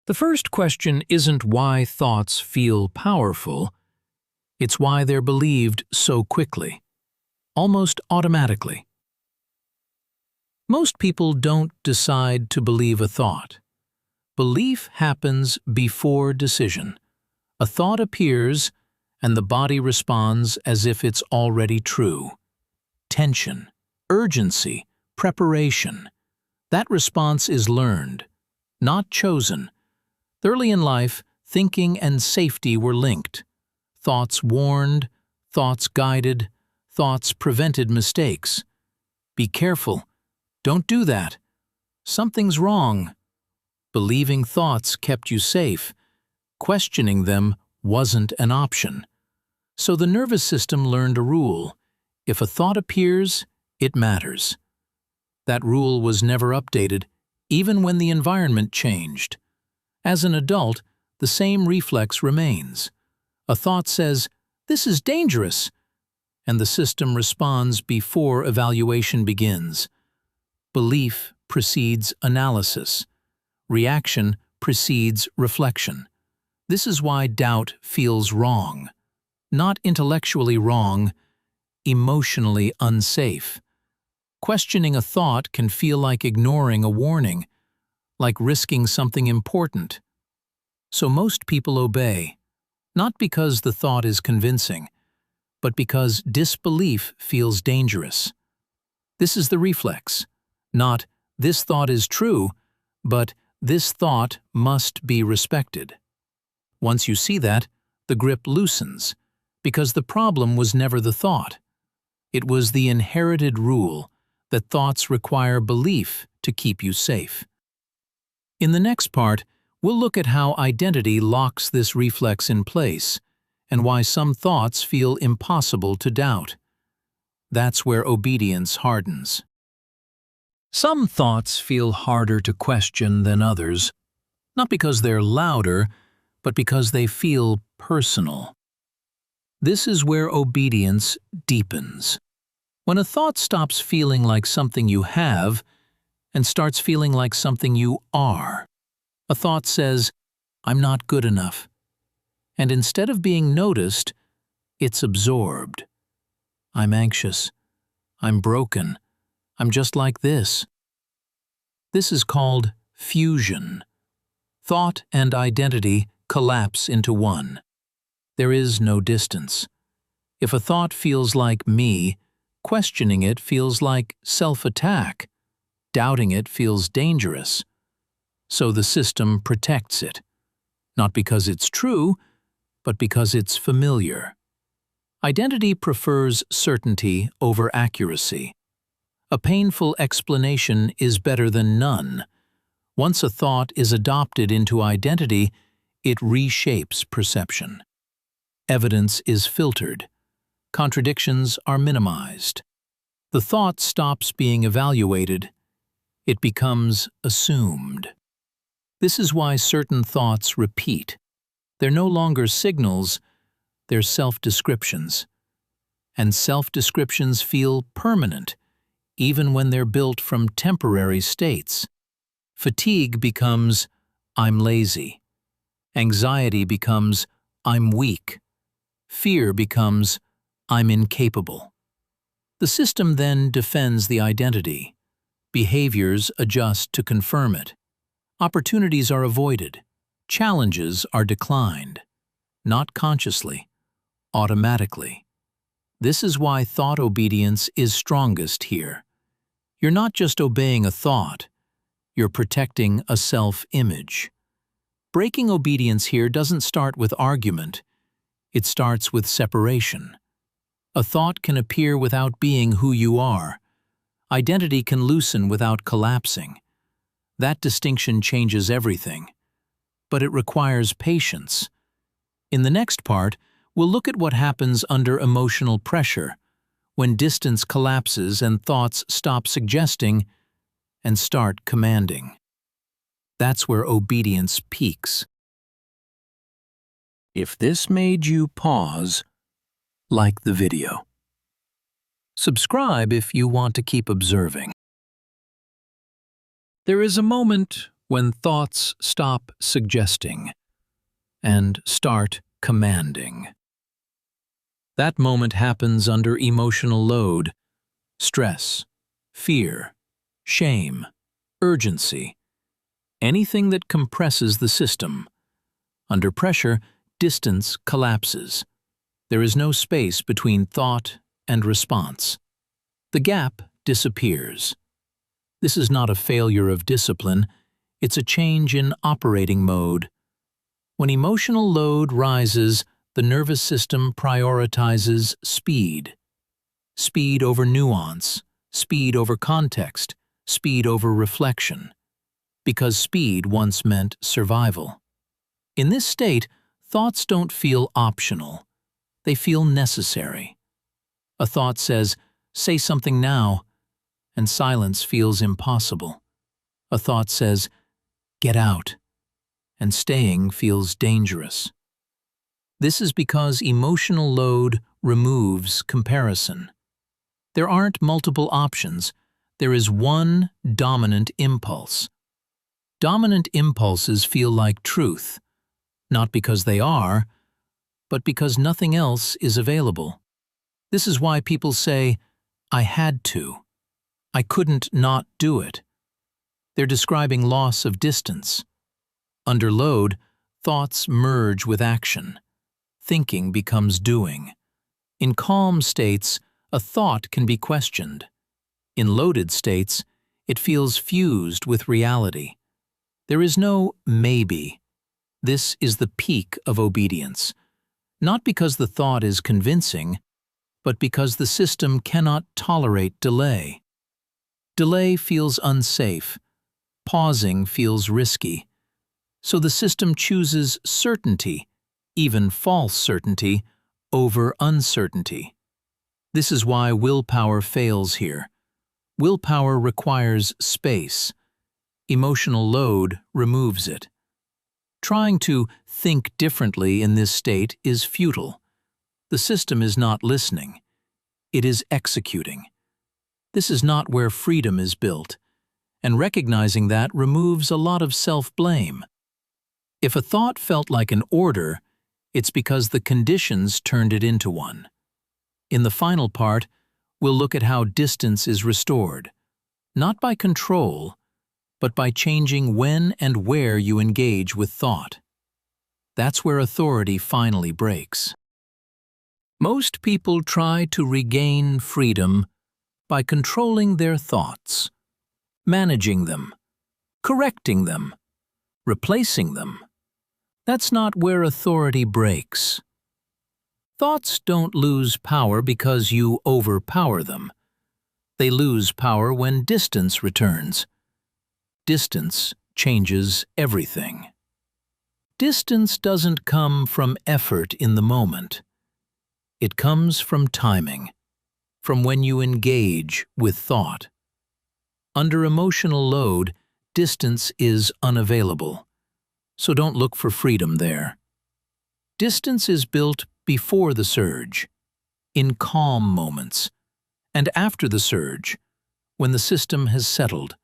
The first question isn't why thoughts feel powerful, it's why they're believed so quickly, almost automatically. Most people don't decide to believe a thought. Belief happens before decision. A thought appears, and the body responds as if it's already true. Tension, urgency, preparation. That response is learned, not chosen. Early in life, thinking and safety were linked. Thoughts warned, thoughts guided, thoughts prevented mistakes. Be careful. Don't do that. Something's wrong. Believing thoughts kept you safe. Questioning them wasn't an option. So the nervous system learned a rule. If a thought appears, it matters. That rule was never updated, even when the environment changed. As an adult, the same reflex remains. A thought says, "This is dangerous," and the system responds before evaluation begins. Belief precedes analysis. Reaction precedes reflection. This is why doubt feels wrong. Not intellectually wrong, emotionally unsafe. Questioning a thought can feel like ignoring a warning, like risking something important. So most people obey, not because the thought is convincing, but because disbelief feels dangerous. This is the reflex, not "this thought is true," but "this thought must be respected." Once you see that, the grip loosens, because the problem was never the thought. It was the inherited rule that thoughts require belief to keep you safe. In the next part, we'll look at how identity locks this reflex in place and why some thoughts feel impossible to doubt. That's where obedience hardens. Some thoughts feel harder to question than others, not because they're louder, but because they feel personal. This is where obedience deepens. When a thought stops feeling like something you have and starts feeling like something you are. A thought says, "I'm not good enough." And instead of being noticed, it's absorbed. "I'm anxious. I'm broken. I'm just like this." This is called fusion. Thought and identity collapse into one. There is no distance. If a thought feels like me, questioning it feels like self-attack. Doubting it feels dangerous. So the system protects it, not because it's true, but because it's familiar. Identity prefers certainty over accuracy. A painful explanation is better than none. Once a thought is adopted into identity, it reshapes perception. Evidence is filtered. Contradictions are minimized. The thought stops being evaluated. It becomes assumed. This is why certain thoughts repeat. They're no longer signals, they're self-descriptions. And self-descriptions feel permanent, even when they're built from temporary states. Fatigue becomes, "I'm lazy." Anxiety becomes, "I'm weak." Fear becomes, "I'm incapable." The system then defends the identity. Behaviors adjust to confirm it. Opportunities are avoided. Challenges are declined. Not consciously, automatically. This is why thought obedience is strongest here. You're not just obeying a thought, you're protecting a self-image. Breaking obedience here doesn't start with argument, it starts with separation. A thought can appear without being who you are. Identity can loosen without collapsing. That distinction changes everything. But it requires patience. In the next part, we'll look at what happens under emotional pressure, when distance collapses and thoughts stop suggesting and start commanding. That's where obedience peaks. If this made you pause, like the video. Subscribe if you want to keep observing. There is a moment when thoughts stop suggesting and start commanding. That moment happens under emotional load, stress, fear, shame, urgency, anything that compresses the system. Under pressure, distance collapses. There is no space between thought and response. The gap disappears. This is not a failure of discipline, it's a change in operating mode. When emotional load rises, the nervous system prioritizes speed. Speed over nuance, speed over context, speed over reflection. Because speed once meant survival. In this state, thoughts don't feel optional. They feel necessary. A thought says, "Say something now," and silence feels impossible. A thought says, "Get out," and staying feels dangerous. This is because emotional load removes comparison. There aren't multiple options. There is one dominant impulse. Dominant impulses feel like truth, not because they are, but because nothing else is available. This is why people say, "I had to. I couldn't not do it." They're describing loss of distance. Under load, thoughts merge with action. Thinking becomes doing. In calm states, a thought can be questioned. In loaded states, it feels fused with reality. There is no maybe. This is the peak of obedience. Not because the thought is convincing, but because the system cannot tolerate delay. Delay feels unsafe. Pausing feels risky. So the system chooses certainty, even false certainty, over uncertainty. This is why willpower fails here. Willpower requires space. Emotional load removes it. Trying to think differently in this state is futile. The system is not listening. It is executing. This is not where freedom is built, and recognizing that removes a lot of self-blame. If a thought felt like an order, it's because the conditions turned it into one. In the final part, we'll look at how distance is restored, not by control, but by changing when and where you engage with thought. That's where authority finally breaks. Most people try to regain freedom by controlling their thoughts, managing them, correcting them, replacing them. That's not where authority breaks. Thoughts don't lose power because you overpower them. They lose power when distance returns. Distance changes everything. Distance doesn't come from effort in the moment. It comes from timing, from when you engage with thought. Under emotional load, distance is unavailable, so don't look for freedom there. Distance is built before the surge, in calm moments, and after the surge, when the system has settled.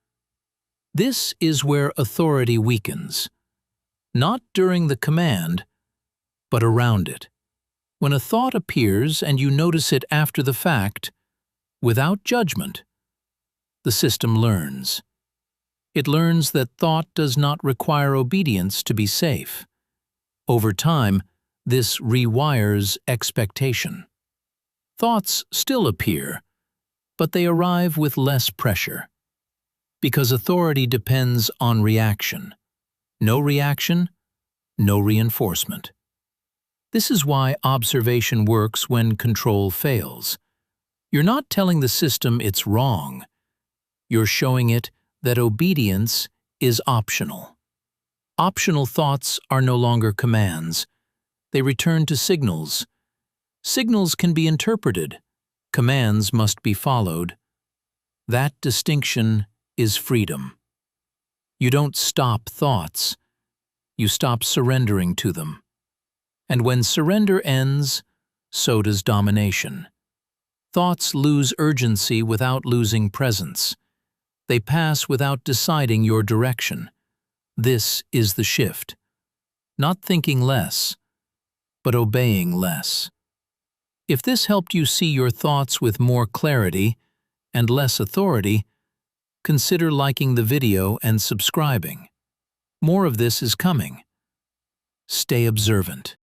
This is where authority weakens, not during the command, but around it. When a thought appears and you notice it after the fact, without judgment, the system learns. It learns that thought does not require obedience to be safe. Over time, this rewires expectation. Thoughts still appear, but they arrive with less pressure. Because authority depends on reaction. No reaction, no reinforcement. This is why observation works when control fails. You're not telling the system it's wrong. You're showing it that obedience is optional. Optional thoughts are no longer commands. They return to signals. Signals can be interpreted. Commands must be followed. That distinction is freedom. You don't stop thoughts. You stop surrendering to them. And when surrender ends, so does domination. Thoughts lose urgency without losing presence. They pass without deciding your direction. This is the shift. Not thinking less, but obeying less. If this helped you see your thoughts with more clarity and less authority, consider liking the video and subscribing. More of this is coming. Stay observant.